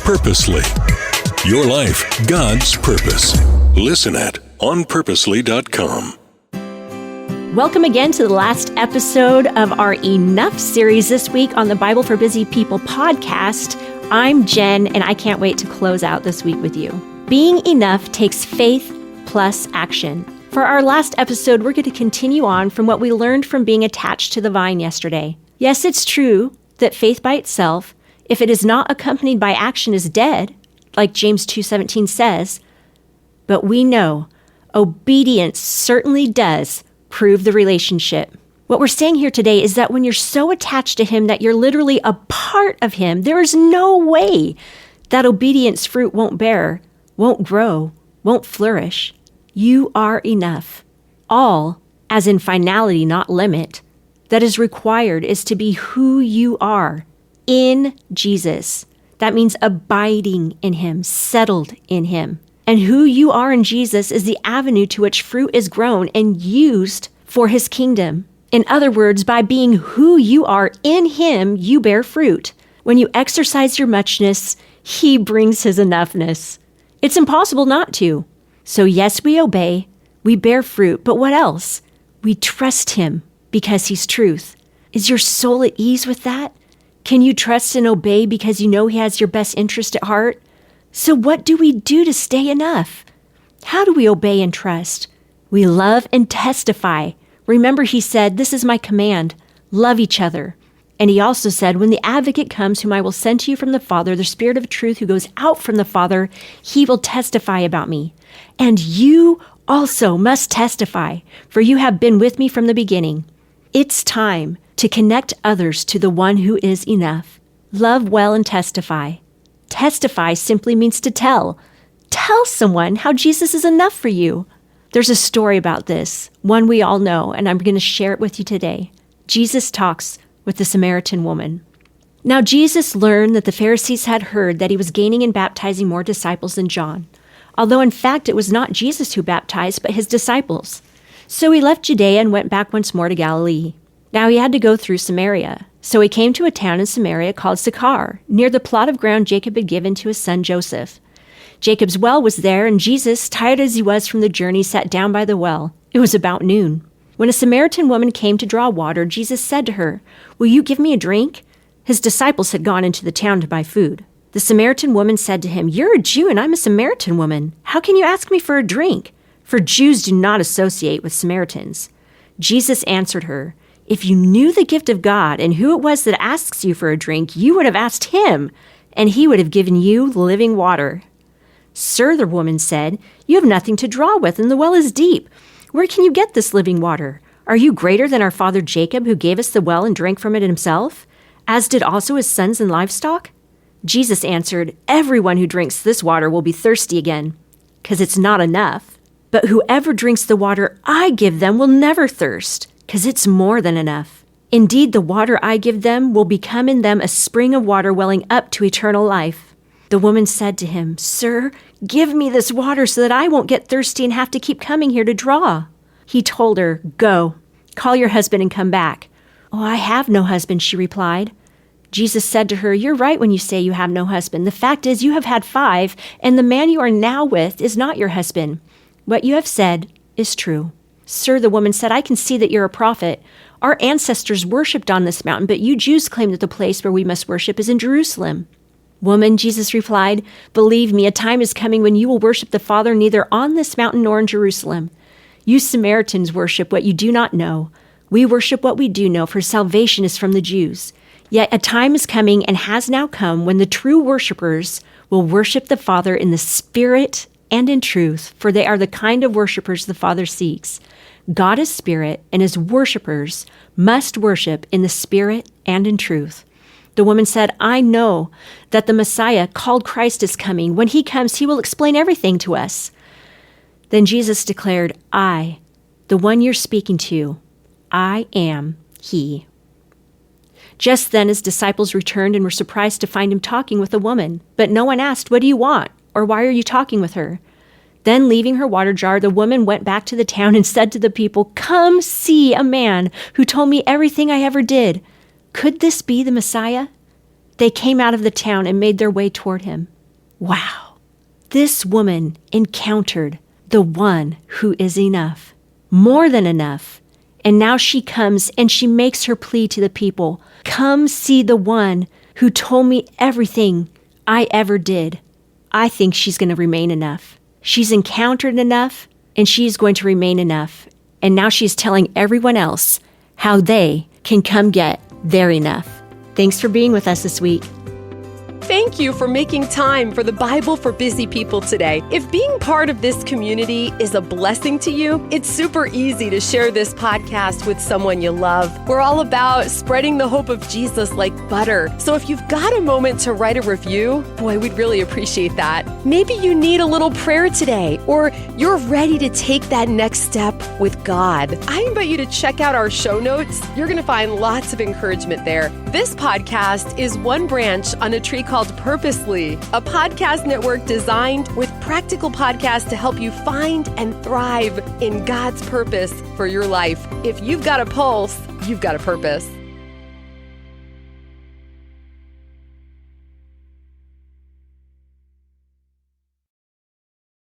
Purposely. Your life, God's purpose. Listen at onpurposely.com. Welcome again to the last episode of our Enough series this week on the Bible for Busy People podcast. I'm Jen, and I can't wait to close out this week with you. Being enough takes faith plus action. For our last episode, we're going to continue on from what we learned from being attached to the vine yesterday. Yes, it's true that faith by itself, if it is not accompanied by action, is dead, like James 2:17 says. But we know obedience certainly does prove the relationship. What we're saying here today is that when you're so attached to Him that you're literally a part of Him, there is no way that obedience fruit won't bear, won't grow, won't flourish. You are enough. All, as in finality, not limit, that is required is to be who you are in Jesus. That means abiding in Him, settled in Him. And who you are in Jesus is the avenue to which fruit is grown and used for His kingdom. In other words, by being who you are in Him, you bear fruit. When you exercise your muchness, He brings His enoughness. It's impossible not to. So yes, we obey, we bear fruit, but what else? We trust Him because He's truth. Is your soul at ease with that? Can you trust and obey because you know He has your best interest at heart? So what do we do to stay enough? How do we obey and trust? We love and testify. Remember, He said, "This is my command, love each other." And He also said, "When the advocate comes, whom I will send to you from the Father, the Spirit of truth who goes out from the Father, He will testify about me. And you also must testify, for you have been with me from the beginning." It's time to connect others to the one who is enough. Love well and testify. Testify simply means to tell. Tell someone how Jesus is enough for you. There's a story about this, one we all know, and I'm going to share it with you today. Jesus talks with the Samaritan woman. Now Jesus learned that the Pharisees had heard that He was gaining and baptizing more disciples than John, although in fact it was not Jesus who baptized, but His disciples. So He left Judea and went back once more to Galilee. Now He had to go through Samaria. So He came to a town in Samaria called Sychar, near the plot of ground Jacob had given to his son Joseph. Jacob's well was there, and Jesus, tired as He was from the journey, sat down by the well. It was about noon. When a Samaritan woman came to draw water, Jesus said to her, "Will you give me a drink?" His disciples had gone into the town to buy food. The Samaritan woman said to Him, "You're a Jew and I'm a Samaritan woman. How can you ask me for a drink?" For Jews do not associate with Samaritans. Jesus answered her, "If you knew the gift of God and who it was that asks you for a drink, you would have asked Him, and He would have given you living water." "Sir," the woman said, "you have nothing to draw with, and the well is deep. Where can you get this living water? Are you greater than our father Jacob, who gave us the well and drank from it himself, as did also his sons and livestock?" Jesus answered, "Everyone who drinks this water will be thirsty again, because it's not enough. But whoever drinks the water I give them will never thirst, because it's more than enough. Indeed, the water I give them will become in them a spring of water welling up to eternal life." The woman said to Him, "Sir, give me this water so that I won't get thirsty and have to keep coming here to draw." He told her, "Go, call your husband and come back." "Oh, I have no husband," she replied. Jesus said to her, "You're right when you say you have no husband. The fact is you have had 5, and the man you are now with is not your husband. What you have said is true." "Sir," the woman said, "I can see that you're a prophet. Our ancestors worshipped on this mountain, but you Jews claim that the place where we must worship is in Jerusalem." "Woman," Jesus replied, "believe me, a time is coming when you will worship the Father neither on this mountain nor in Jerusalem. You Samaritans worship what you do not know. We worship what we do know, for salvation is from the Jews. Yet a time is coming and has now come when the true worshipers will worship the Father in the Spirit and in truth, for they are the kind of worshipers the Father seeks. God is spirit, and His worshipers must worship in the Spirit and in truth." The woman said, "I know that the Messiah, called Christ, is coming. When He comes, He will explain everything to us." Then Jesus declared, "I, the one you're speaking to, I am He." Just then His disciples returned and were surprised to find Him talking with a woman. But no one asked, "What do you want?" or "Why are you talking with her?" Then, leaving her water jar, the woman went back to the town and said to the people, "Come see a man who told me everything I ever did. Could this be the Messiah?" They came out of the town and made their way toward Him. Wow. This woman encountered the one who is enough, more than enough. And now she comes and she makes her plea to the people. Come see the one who told me everything I ever did. I think she's going to remain enough. She's encountered enough and she's going to remain enough. And now she's telling everyone else how they can come get their enough. Thanks for being with us this week. Thank you for making time for the Bible for Busy People today. If being part of this community is a blessing to you, it's super easy to share this podcast with someone you love. We're all about spreading the hope of Jesus like butter. So if you've got a moment to write a review, boy, we'd really appreciate that. Maybe you need a little prayer today, or you're ready to take that next step with God. I invite you to check out our show notes. You're going to find lots of encouragement there. This podcast is one branch on a tree called Purposely, a podcast network designed with practical podcasts to help you find and thrive in God's purpose for your life. If you've got a pulse, you've got a purpose.